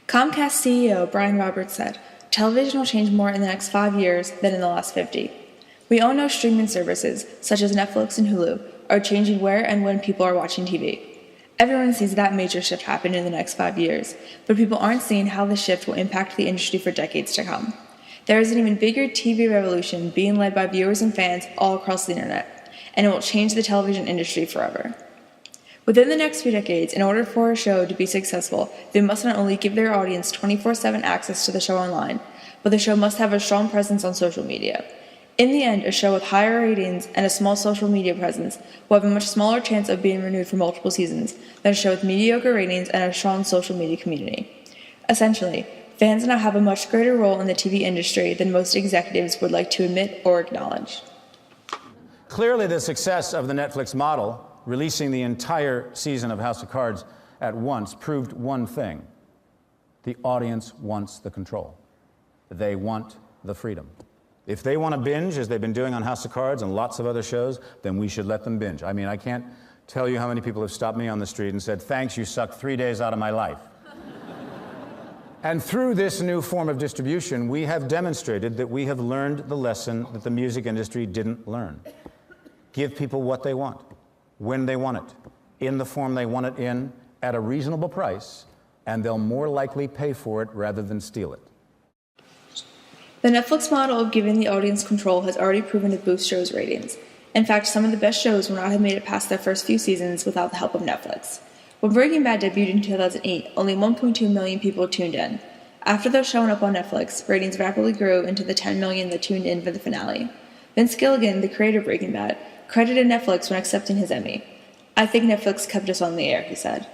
Comcast CEO Brian Roberts said, "Television will change more in the next 5 years than in the last 50. We all know streaming services, such as Netflix and Hulu, are changing where and when people are watching TV. Everyone sees that major shift happen in the next 5 years, but people aren't seeing how the shift will impact the industry for decades to come. There is an even bigger TV revolution being led by viewers and fans all across the internet, and it will change the television industry forever." Within the next few decades, in order for a show to be successful, they must not only give their audience 24/7 access to the show online, but the show must have a strong presence on social media. In the end, a show with higher ratings and a small social media presence will have a much smaller chance of being renewed for multiple seasons than a show with mediocre ratings and a strong social media community. Essentially, fans now have a much greater role in the TV industry than most executives would like to admit or acknowledge. Clearly, the success of the Netflix model, releasing the entire season of House of Cards at once, proved one thing. The audience wants the control. They want the freedom. If they want to binge, as they've been doing on House of Cards and lots of other shows, then we should let them binge. I mean, I can't tell you how many people have stopped me on the street and said, "Thanks, you sucked 3 days out of my life." And through this new form of distribution, we have demonstrated that we have learned the lesson that the music industry didn't learn. Give people what they want, when they want it, in the form they want it in, at a reasonable price, and they'll more likely pay for it rather than steal it. The Netflix model of giving the audience control has already proven to boost shows' ratings. In fact, some of the best shows would not have made it past their first few seasons without the help of Netflix. When Breaking Bad debuted in 2008, only 1.2 million people tuned in. After those showing up on Netflix, ratings rapidly grew into the 10 million that tuned in for the finale. Vince Gilligan, the creator of Breaking Bad, credited Netflix when accepting his Emmy. "I think Netflix kept us on the air," he said.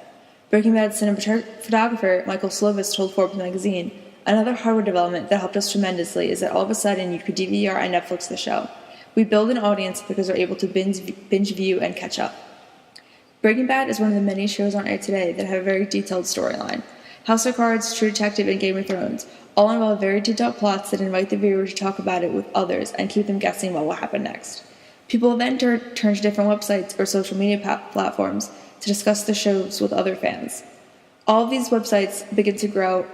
Breaking Bad cinematographer Michael Slovis told Forbes magazine, "Another hardware development that helped us tremendously is that all of a sudden you could DVR and Netflix the show. We build an audience because we're able to binge view and catch up." Breaking Bad is one of the many shows on air today that have a very detailed storyline. House of Cards, True Detective, and Game of Thrones all involve very detailed plots that invite the viewer to talk about it with others and keep them guessing what will happen next. People then turn to different websites or social media platforms to discuss the shows with other fans. All of these websites begin to grow,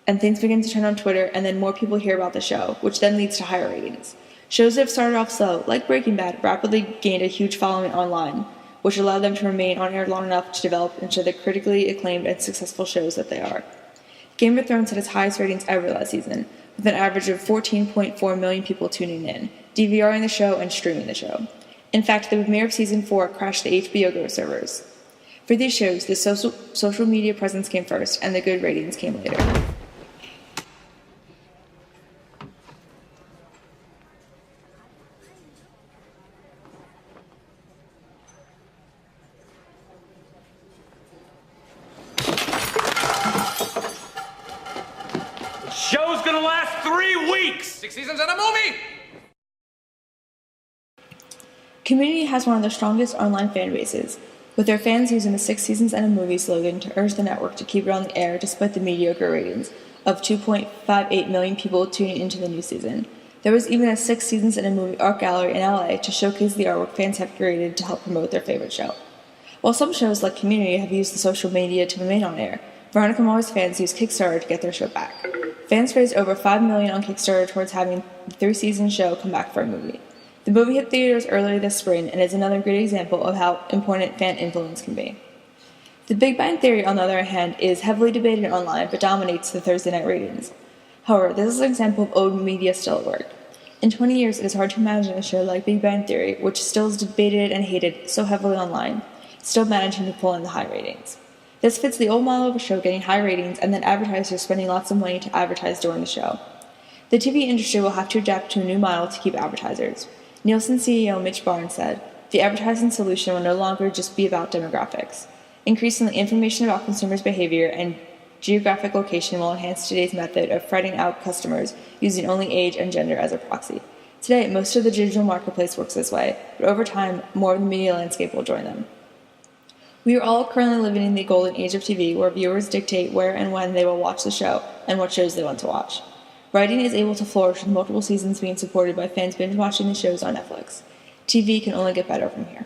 and things begin to turn on Twitter, and then more people hear about the show, which then leads to higher ratings. Shows that have started off slow, like Breaking Bad, rapidly gained a huge following online, which allowed them to remain on air long enough to develop into the critically acclaimed and successful shows that they are. Game of Thrones had its highest ratings ever last season, with an average of 14.4 million people tuning in, DVRing the show and streaming the show. In fact, the premiere of Season 4 crashed the HBO Go servers. For these shows, the social media presence came first, and the good ratings came later. Show's gonna last 3 weeks! 6 seasons and a movie! Community has one of the strongest online fan bases, with their fans using the 6 seasons and a movie slogan to urge the network to keep it on the air despite the mediocre ratings of 2.58 million people tuning into the new season. There was even a 6 seasons and a movie art gallery in LA to showcase the artwork fans have created to help promote their favorite show. While some shows like Community have used the social media to remain on air, Veronica Mars fans used Kickstarter to get their show back. Fans raised over $5 million on Kickstarter towards having the 3-season show come back for a movie. The movie hit theaters earlier this spring and is another great example of how important fan influence can be. The Big Bang Theory, on the other hand, is heavily debated online but dominates the Thursday night ratings. However, this is an example of old media still at work. In 20 years, it is hard to imagine a show like Big Bang Theory, which still is debated and hated so heavily online, still managing to pull in the high ratings. This fits the old model of a show getting high ratings and then advertisers spending lots of money to advertise during the show. The TV industry will have to adapt to a new model to keep advertisers. Nielsen CEO Mitch said, "The advertising solution will no longer just be about demographics. Increasingly, information about consumers' behavior and geographic location will enhance today's method of ferreting out customers using only age and gender as a proxy. Today, most of the digital marketplace works this way, but over time, more of the media landscape will join them." We are all currently living in the golden age of TV, where viewers dictate where and when they will watch the show and what shows they want to watch. Writing is able to flourish with multiple seasons being supported by fans binge-watching the shows on Netflix. TV can only get better from here.